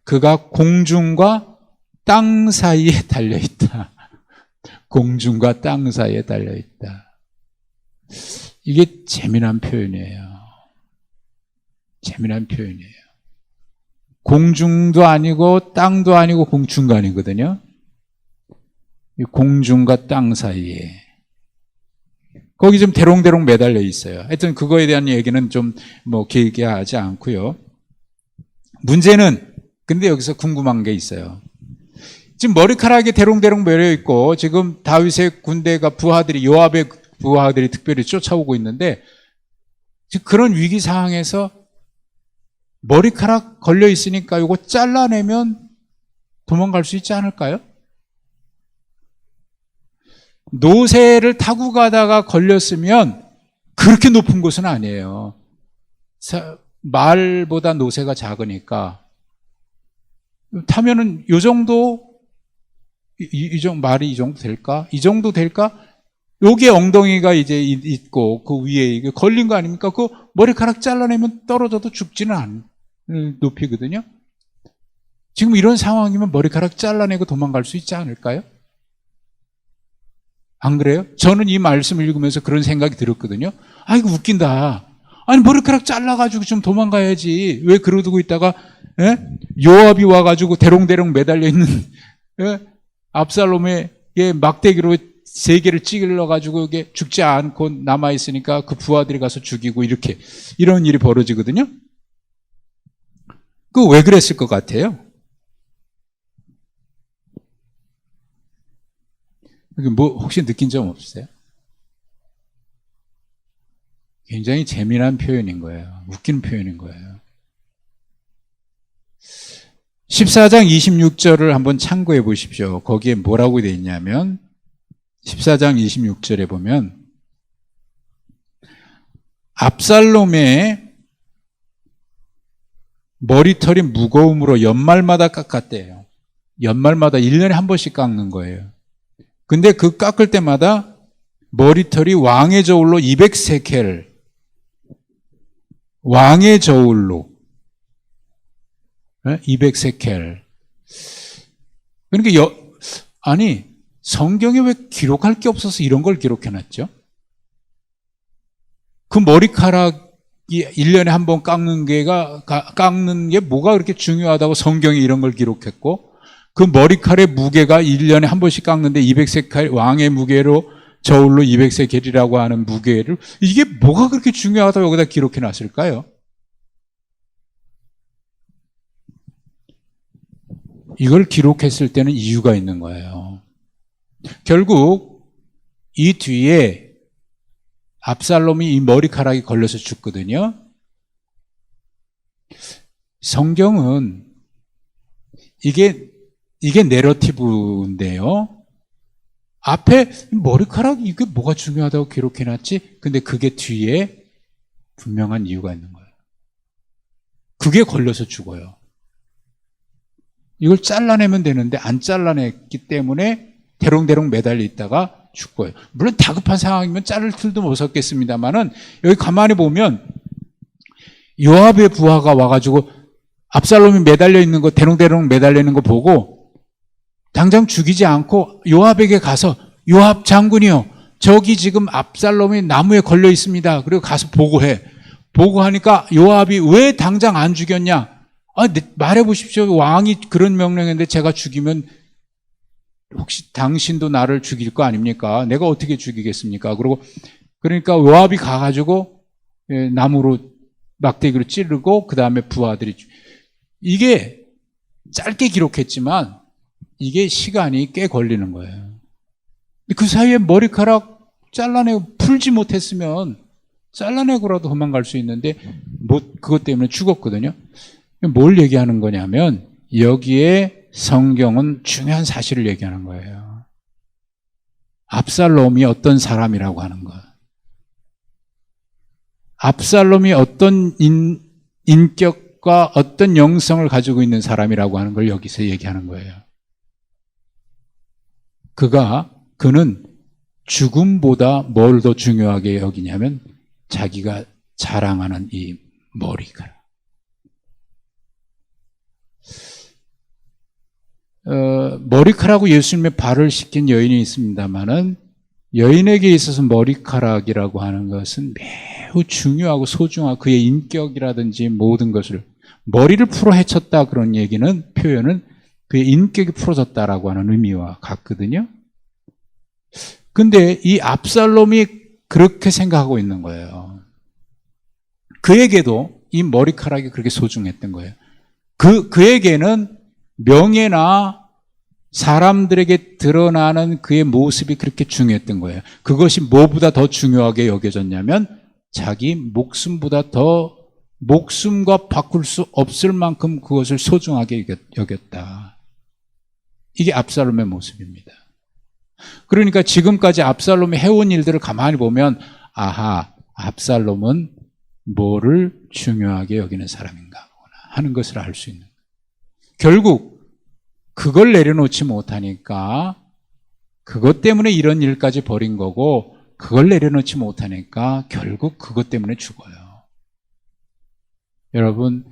그가 공중과 땅 사이에 달려있다. 공중과 땅 사이에 달려있다. 이게 재미난 표현이에요. 재미난 표현이에요. 공중도 아니고 땅도 아니고 중간이거든요. 공중과 땅 사이에. 거기 좀 대롱대롱 매달려 있어요. 하여튼 그거에 대한 얘기는 좀 길게 하지 않고요. 문제는 근데 여기서 궁금한 게 있어요. 지금 머리카락이 대롱대롱 매려 있고 지금 다윗의 군대가 부하들이 요압의 부하들이 특별히 쫓아오고 있는데 지금 그런 위기 상황에서 머리카락 걸려 있으니까 이거 잘라내면 도망갈 수 있지 않을까요? 노새를 타고 가다가 걸렸으면 그렇게 높은 곳은 아니에요. 말보다 노새가 작으니까 타면은 요 정도 말이 이 정도 될까? 이 정도 될까? 요게 엉덩이가 이제 있고 그 위에 이게 걸린 거 아닙니까? 그 머리카락 잘라내면 떨어져도 죽지는 않은 높이거든요. 지금 이런 상황이면 머리카락 잘라내고 도망갈 수 있지 않을까요? 안 그래요? 저는 이 말씀을 읽으면서 그런 생각이 들었거든요. 아, 이거 웃긴다. 아니, 머리카락 잘라가지고 좀 도망가야지. 왜 그러고 있다가, 요압이 와가지고 대롱대롱 매달려 있는, 압살롬의 막대기로 3개를 찔러가지고 이게 죽지 않고 남아있으니까 그 부하들이 가서 죽이고 이런 일이 벌어지거든요. 그 왜 그랬을 것 같아요? 혹시 느낀 점 없으세요? 굉장히 재미난 표현인 거예요. 웃기는 표현인 거예요. 14장 26절을 한번 참고해 보십시오. 거기에 뭐라고 되어 있냐면 14장 26절에 보면 압살롬의 머리털이 무거움으로 연말마다 깎았대요. 연말마다 1년에 한 번씩 깎는 거예요. 근데 그 깎을 때마다 머리털이 왕의 저울로 200세켈, 왕의 저울로 200세켈. 그러니까 아니 성경에 왜 기록할 게 없어서 이런 걸 기록해놨죠? 그 머리카락이 1년에 한 번 깎는 게 뭐가 그렇게 중요하다고 성경에 이런 걸 기록했고, 그 머리칼의 무게가 1년에 한 번씩 깎는데 200세켈, 왕의 무게로 저울로 200세켈이라고 하는 무게를, 이게 뭐가 그렇게 중요하다고 여기다 기록해 놨을까요? 이걸 기록했을 때는 이유가 있는 거예요. 결국 이 뒤에 압살롬이 이 머리카락이 걸려서 죽거든요. 성경은 이게 내러티브인데요. 앞에 머리카락 이게 뭐가 중요하다고 기록해놨지? 근데 그게 뒤에 분명한 이유가 있는 거예요. 그게 걸려서 죽어요. 이걸 잘라내면 되는데 안 잘라냈기 때문에 대롱대롱 매달려 있다가 죽고요. 물론 다급한 상황이면 자를 틀도 못 섰겠습니다만은 여기 가만히 보면 요압의 부하가 와가지고 압살롬이 매달려 있는 거, 대롱대롱 매달려 있는 거 보고 당장 죽이지 않고 요압에게 가서, 요압 장군이요, 저기 지금 압살롬이 나무에 걸려 있습니다. 그리고 가서 보고해. 보고하니까 요압이 왜 당장 안 죽였냐? 말해보십시오. 왕이 그런 명령했는데 제가 죽이면 혹시 당신도 나를 죽일 거 아닙니까? 내가 어떻게 죽이겠습니까? 그러니까 요압이 가가지고 나무로 막대기로 찌르고 그 다음에 부하들이, 이게 짧게 기록했지만 이게 시간이 꽤 걸리는 거예요. 그 사이에 머리카락 잘라내고 풀지 못했으면 잘라내고라도 도망갈 수 있는데 그것 때문에 죽었거든요. 뭘 얘기하는 거냐면 여기에 성경은 중요한 사실을 얘기하는 거예요. 압살롬이 어떤 사람이라고 하는 것. 압살롬이 어떤 인격과 어떤 영성을 가지고 있는 사람이라고 하는 걸 여기서 얘기하는 거예요. 그는 죽음보다 뭘 더 중요하게 여기냐면 자기가 자랑하는 이 머리카락. 머리카락으로 예수님의 발을 씻긴 여인이 있습니다만은 여인에게 있어서 머리카락이라고 하는 것은 매우 중요하고 소중하고 그의 인격이라든지 모든 것을 머리를 풀어 헤쳤다 그런 얘기는 표현은 그의 인격이 풀어졌다라고 하는 의미와 같거든요. 근데 이 압살롬이 그렇게 생각하고 있는 거예요. 그에게도 이 머리카락이 그렇게 소중했던 거예요. 그에게는 명예나 사람들에게 드러나는 그의 모습이 그렇게 중요했던 거예요. 그것이 뭐보다 더 중요하게 여겨졌냐면 자기 목숨보다 더 목숨과 바꿀 수 없을 만큼 그것을 소중하게 여겼다. 이게 압살롬의 모습입니다. 그러니까 지금까지 압살롬이 해온 일들을 가만히 보면 아하, 압살롬은 뭐를 중요하게 여기는 사람인가 하는 것을 알 수 있는 거예요. 결국 그걸 내려놓지 못하니까 그것 때문에 이런 일까지 벌인 거고 그걸 내려놓지 못하니까 결국 그것 때문에 죽어요. 여러분,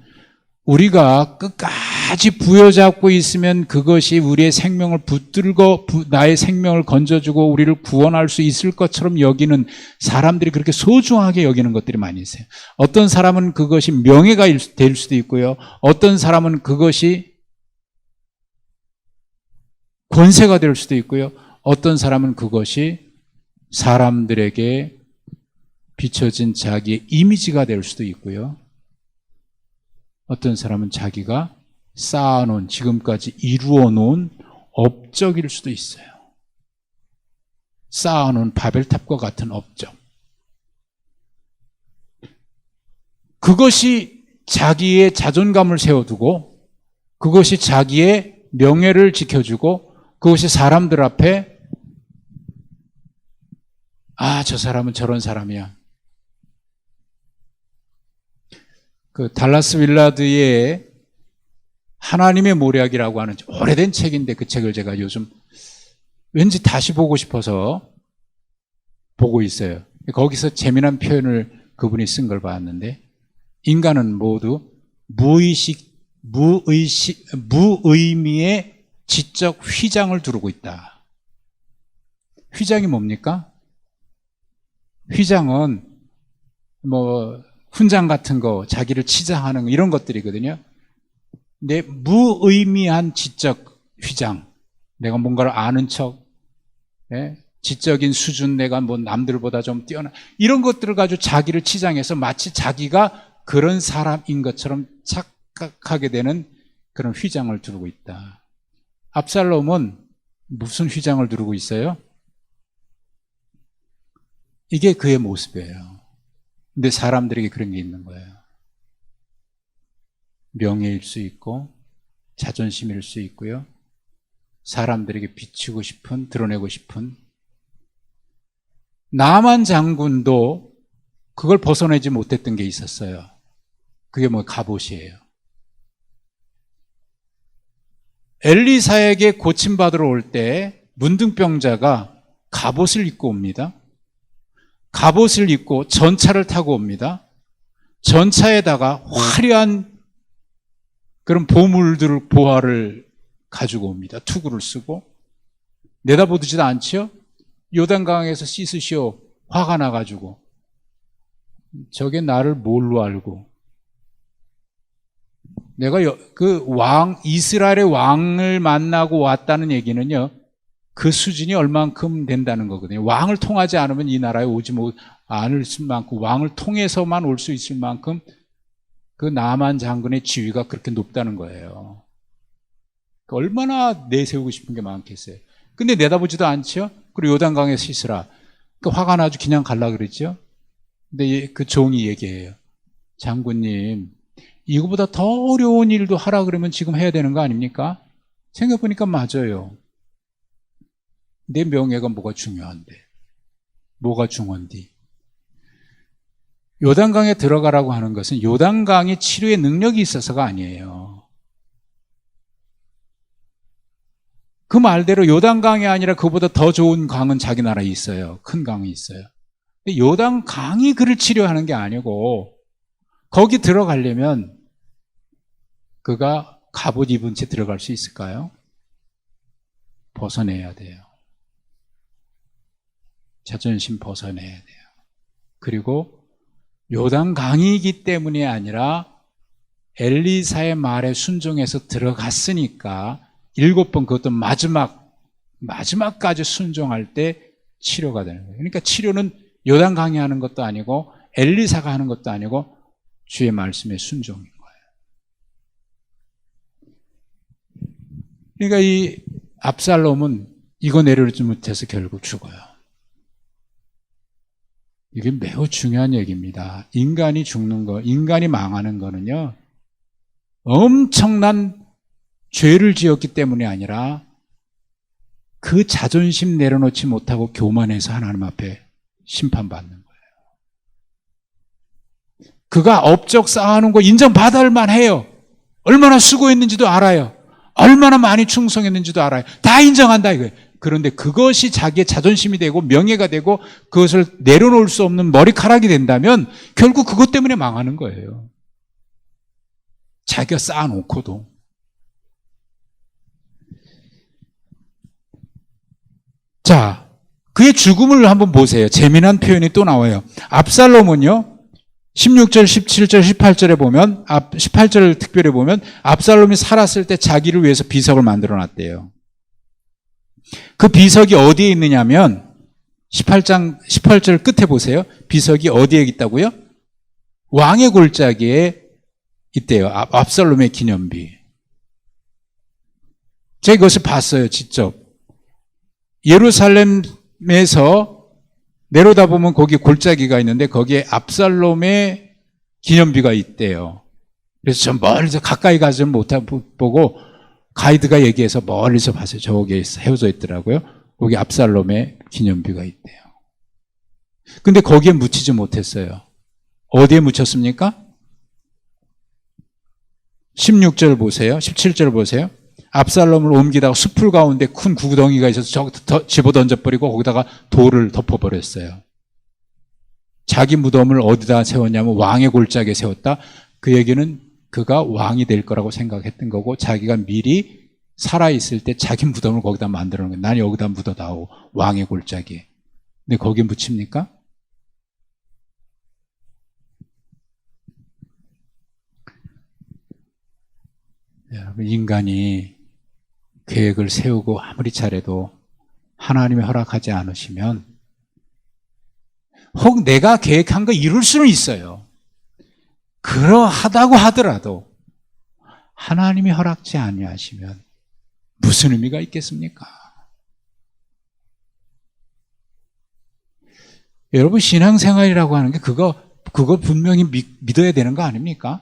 우리가 끝까지 부여잡고 있으면 그것이 우리의 생명을 붙들고 나의 생명을 건져주고 우리를 구원할 수 있을 것처럼 여기는 사람들이 그렇게 소중하게 여기는 것들이 많이 있어요. 어떤 사람은 그것이 명예가 될 수도 있고요. 어떤 사람은 그것이 권세가 될 수도 있고요. 어떤 사람은 그것이 사람들에게 비춰진 자기의 이미지가 될 수도 있고요. 어떤 사람은 자기가 쌓아놓은, 지금까지 이루어놓은 업적일 수도 있어요. 쌓아놓은 바벨탑과 같은 업적. 그것이 자기의 자존감을 세워두고 그것이 자기의 명예를 지켜주고 그것이 사람들 앞에 아, 저 사람은 저런 사람이야. 그 달라스 윌라드의 하나님의 모략이라고 하는 오래된 책인데 그 책을 제가 요즘 왠지 다시 보고 싶어서 보고 있어요. 거기서 재미난 표현을 그분이 쓴 걸 봤는데 인간은 모두 무의미의 지적 휘장을 두르고 있다. 휘장이 뭡니까? 휘장은 뭐 훈장 같은 거, 자기를 치장하는 거 이런 것들이거든요. 근데 무의미한 지적 휘장, 내가 뭔가를 아는 척, 지적인 수준, 내가 뭐 남들보다 좀 뛰어나 이런 것들을 가지고 자기를 치장해서 마치 자기가 그런 사람인 것처럼 착각하게 되는 그런 휘장을 두르고 있다. 압살롬은 무슨 휘장을 두르고 있어요? 이게 그의 모습이에요. 근데 사람들에게 그런 게 있는 거예요. 명예일 수 있고 자존심일 수 있고요. 사람들에게 비추고 싶은, 드러내고 싶은. 나만 장군도 그걸 벗어내지 못했던 게 있었어요. 그게 뭐 갑옷이에요. 엘리사에게 고침받으러 올 때 문둥병자가 갑옷을 입고 옵니다. 갑옷을 입고 전차를 타고 옵니다. 전차에다가 화려한 그런 보물들을, 보화를 가지고 옵니다. 투구를 쓰고. 내다보지도 않죠? 요단강에서 씻으시오. 화가 나가지고. 저게 나를 뭘로 알고. 내가 이스라엘의 왕을 만나고 왔다는 얘기는요, 그 수준이 얼만큼 된다는 거거든요. 왕을 통하지 않으면 이 나라에 오지 않을 만큼, 왕을 통해서만 올 수 있을 만큼 그 나만 장군의 지위가 그렇게 높다는 거예요. 얼마나 내세우고 싶은 게 많겠어요. 근데 내다보지도 않죠? 그리고 요단강에 씻으라. 화가 나서 그냥 갈라 그랬죠? 근데 그 종이 얘기해요. 장군님, 이거보다 더 어려운 일도 하라 그러면 지금 해야 되는 거 아닙니까? 생각해보니까 맞아요. 내 명예가 뭐가 중요한데, 뭐가 중요한디. 요단강에 들어가라고 하는 것은 요단강이 치료의 능력이 있어서가 아니에요. 그 말대로 요단강이 아니라 그보다 더 좋은 강은 자기 나라에 있어요. 큰 강이 있어요. 근데 요단강이 그를 치료하는 게 아니고 거기 들어가려면 그가 갑옷 입은 채 들어갈 수 있을까요? 벗어내야 돼요. 자존심 벗어내야 돼요. 그리고 요단 강이기 때문이 아니라 엘리사의 말에 순종해서 들어갔으니까 7번 그것도 마지막까지 순종할 때 치료가 되는 거예요. 그러니까 치료는 요단 강이 하는 것도 아니고 엘리사가 하는 것도 아니고 주의 말씀에 순종인 거예요. 그러니까 이 압살롬은 이거 내려놓지 못해서 결국 죽어요. 이게 매우 중요한 얘기입니다. 인간이 죽는 거, 인간이 망하는 거는요, 엄청난 죄를 지었기 때문이 아니라 그 자존심 내려놓지 못하고 교만해서 하나님 앞에 심판받는 거예요. 그가 업적 쌓아놓은 거 인정받을 만해요. 얼마나 수고했는지도 알아요. 얼마나 많이 충성했는지도 알아요. 다 인정한다 이거예요. 그런데 그것이 자기의 자존심이 되고 명예가 되고 그것을 내려놓을 수 없는 머리카락이 된다면 결국 그것 때문에 망하는 거예요. 자기가 쌓아놓고도. 자, 그의 죽음을 한번 보세요. 재미난 표현이 또 나와요. 압살롬은요, 16절, 17절, 18절에 보면, 18절을 특별히 보면, 압살롬이 살았을 때 자기를 위해서 비석을 만들어 놨대요. 그 비석이 어디에 있느냐면, 18절 끝에 보세요. 비석이 어디에 있다고요? 왕의 골짜기에 있대요. 압살롬의 기념비. 제가 이것을 봤어요, 직접. 예루살렘에서 내려다보면 거기 골짜기가 있는데 거기에 압살롬의 기념비가 있대요. 그래서 저 멀리서 가까이 가지 못하고 가이드가 얘기해서 멀리서 봤어요. 저기에 세워져 있더라고요. 거기 압살롬의 기념비가 있대요. 근데 거기에 묻히지 못했어요. 어디에 묻혔습니까? 16절 보세요. 17절 보세요. 압살롬을 옮기다가 숲풀 가운데 큰 구덩이가 있어서 집어 던져버리고 거기다가 돌을 덮어버렸어요. 자기 무덤을 어디다 세웠냐면 왕의 골짜기에 세웠다. 그 얘기는 그가 왕이 될 거라고 생각했던 거고 자기가 미리 살아있을 때 자기 무덤을 거기다 만들어 놓은 거예요. 난 여기다 묻어다오. 왕의 골짜기에. 근데 거기에 묻힙니까? 여러분, 인간이 계획을 세우고 아무리 잘해도 하나님이 허락하지 않으시면 혹 내가 계획한 거 이룰 수는 있어요. 그러하다고 하더라도 하나님이 허락지 아니하시면 무슨 의미가 있겠습니까? 여러분, 신앙생활이라고 하는 게 그거 분명히 믿어야 되는 거 아닙니까?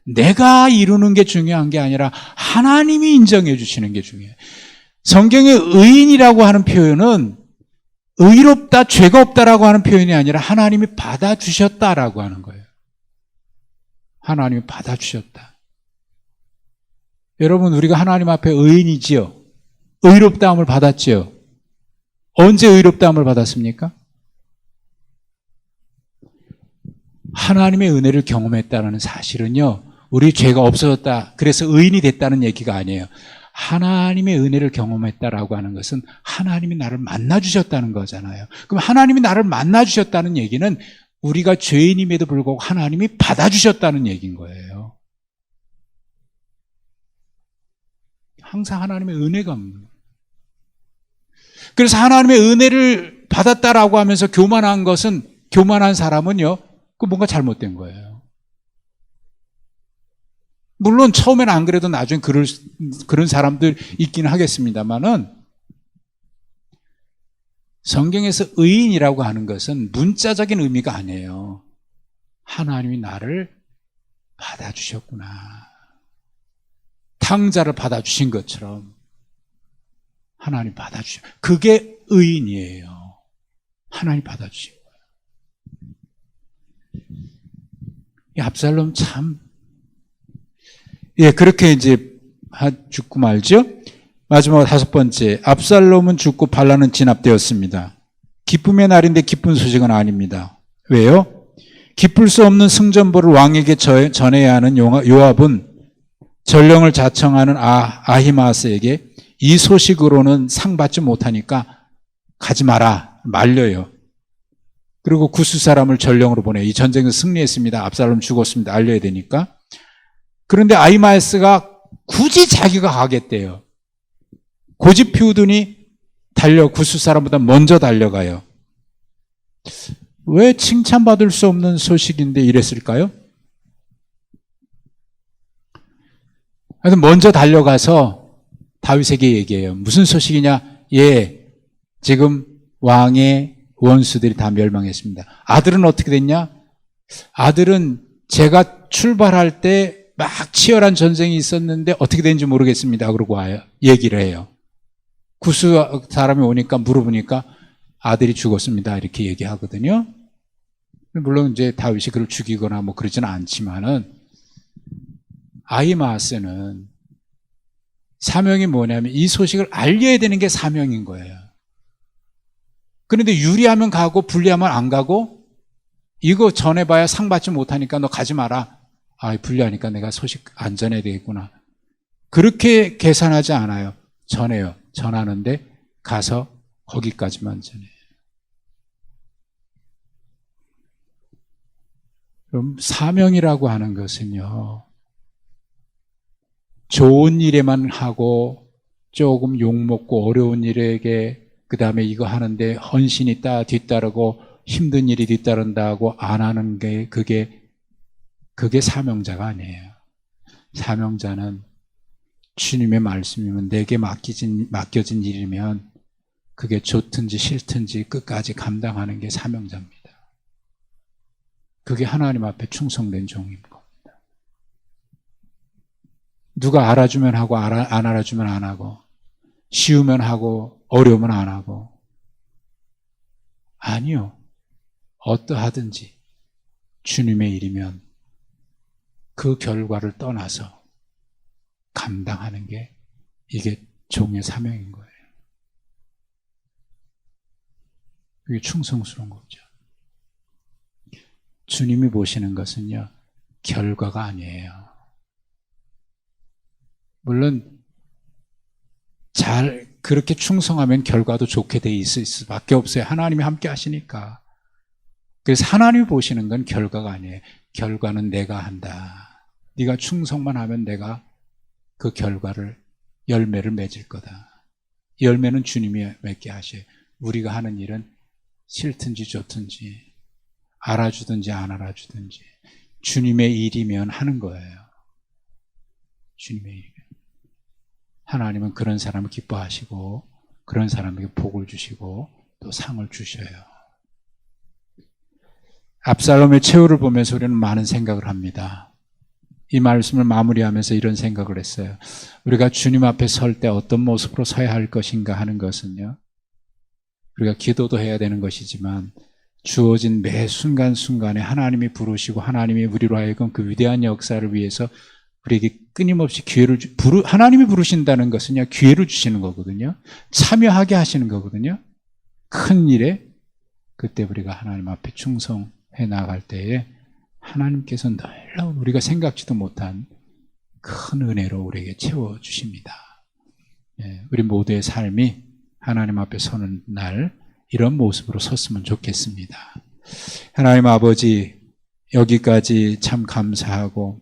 내가 이루는 게 중요한 게 아니라 하나님이 인정해 주시는 게 중요해요. 성경의 의인이라고 하는 표현은 의롭다, 죄가 없다라고 하는 표현이 아니라 하나님이 받아주셨다라고 하는 거예요. 하나님이 받아주셨다. 여러분, 우리가 하나님 앞에 의인이지요. 의롭다함을 받았지요. 언제 의롭다함을 받았습니까? 하나님의 은혜를 경험했다는 사실은요, 우리 죄가 없어졌다, 그래서 의인이 됐다는 얘기가 아니에요. 하나님의 은혜를 경험했다라고 하는 것은 하나님이 나를 만나주셨다는 거잖아요. 그럼 하나님이 나를 만나주셨다는 얘기는 우리가 죄인임에도 불구하고 하나님이 받아주셨다는 얘기인 거예요. 항상 하나님의 은혜가 없는 거예요. 그래서 하나님의 은혜를 받았다라고 하면서 교만한 사람은요, 그 뭔가 잘못된 거예요. 물론 처음에는 안 그래도 나중에 그런 사람들 있기는 하겠습니다만은 성경에서 의인이라고 하는 것은 문자적인 의미가 아니에요. 하나님이 나를 받아주셨구나. 탕자를 받아주신 것처럼 하나님 받아주셔. 그게 의인이에요. 하나님 받아주신 거예요. 이 압살롬 참, 그렇게 이제 죽고 말죠. 마지막 5번째, 압살롬은 죽고 반란은 진압되었습니다. 기쁨의 날인데 기쁜 소식은 아닙니다. 왜요? 기쁠 수 없는 승전보를 왕에게 전해야 하는 요압은 전령을 자청하는 아히마스에게 이 소식으로는 상 받지 못하니까 가지 마라 말려요. 그리고 구스 사람을 전령으로 보내요. 이 전쟁은 승리했습니다. 압살롬 죽었습니다. 알려야 되니까. 그런데 아히마아스가 굳이 자기가 가겠대요. 고집 피우더니 구스 사람보다 먼저 달려가요. 왜 칭찬받을 수 없는 소식인데 이랬을까요? 그래서 먼저 달려가서 다윗에게 얘기해요. 무슨 소식이냐? 예, 지금 왕의 원수들이 다 멸망했습니다. 아들은 어떻게 됐냐? 아들은 제가 출발할 때 막 치열한 전쟁이 있었는데 어떻게 된지 모르겠습니다. 그러고 와요. 얘기를 해요. 구스 사람이 오니까 물어보니까 아들이 죽었습니다. 이렇게 얘기하거든요. 물론 이제 다윗이 그를 죽이거나 뭐 그러지는 않지만은 아히마아스는 사명이 뭐냐면 이 소식을 알려야 되는 게 사명인 거예요. 그런데 유리하면 가고 불리하면 안 가고 이거 전해봐야 상 받지 못하니까 너 가지 마라. 불리하니까 내가 소식 안 전해야 되겠구나. 그렇게 계산하지 않아요. 전해요. 전하는데 가서 거기까지만 전해요. 그럼 사명이라고 하는 것은요, 좋은 일에만 하고 조금 욕먹고 어려운 일에게 그 다음에 이거 하는데 헌신이 뒤따르고 힘든 일이 뒤따른다고 안 하는 게 그게 사명자가 아니에요. 사명자는 주님의 말씀이면 내게 맡겨진 일이면 그게 좋든지 싫든지 끝까지 감당하는 게 사명자입니다. 그게 하나님 앞에 충성된 종인 겁니다. 누가 알아주면 하고 안 알아주면 안 하고 쉬우면 하고 어려우면 안 하고 아니요. 어떠하든지 주님의 일이면 그 결과를 떠나서 감당하는 게 이게 종의 사명인 거예요. 그게 충성스러운 거죠. 주님이 보시는 것은요, 결과가 아니에요. 물론 잘 그렇게 충성하면 결과도 좋게 돼 있을 수밖에 없어요. 하나님이 함께 하시니까. 그래서 하나님이 보시는 건 결과가 아니에요. 결과는 내가 한다. 네가 충성만 하면 내가 그 결과를 열매를 맺을 거다. 열매는 주님이 맺게 하셔요. 우리가 하는 일은 싫든지 좋든지 알아주든지 안 알아주든지 주님의 일이면 하는 거예요. 주님의 일이면. 하나님은 그런 사람을 기뻐하시고 그런 사람에게 복을 주시고 또 상을 주셔요. 압살롬의 최후를 보면서 우리는 많은 생각을 합니다. 이 말씀을 마무리하면서 이런 생각을 했어요. 우리가 주님 앞에 설 때 어떤 모습으로 서야 할 것인가 하는 것은요, 우리가 기도도 해야 되는 것이지만 주어진 매 순간순간에 하나님이 부르시고 하나님이 우리로 하여금 그 위대한 역사를 위해서 우리에게 끊임없이 기회를 하나님이 부르신다는 것은요, 기회를 주시는 거거든요. 참여하게 하시는 거거든요. 큰 일에 그때 우리가 하나님 앞에 충성해 나갈 때에 하나님께서 놀라운 우리가 생각지도 못한 큰 은혜로 우리에게 채워주십니다. 우리 모두의 삶이 하나님 앞에 서는 날 이런 모습으로 섰으면 좋겠습니다. 하나님 아버지, 여기까지 참 감사하고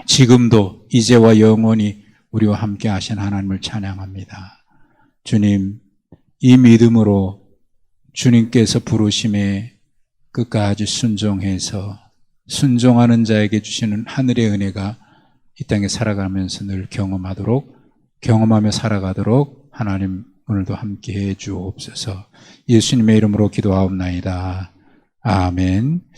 지금도 이제와 영원히 우리와 함께 하신 하나님을 찬양합니다. 주님, 이 믿음으로 주님께서 부르심에 끝까지 순종해서 순종하는 자에게 주시는 하늘의 은혜가 이 땅에 살아가면서 늘 경험하며 살아가도록 하나님 오늘도 함께해 주옵소서. 예수님의 이름으로 기도하옵나이다. 아멘.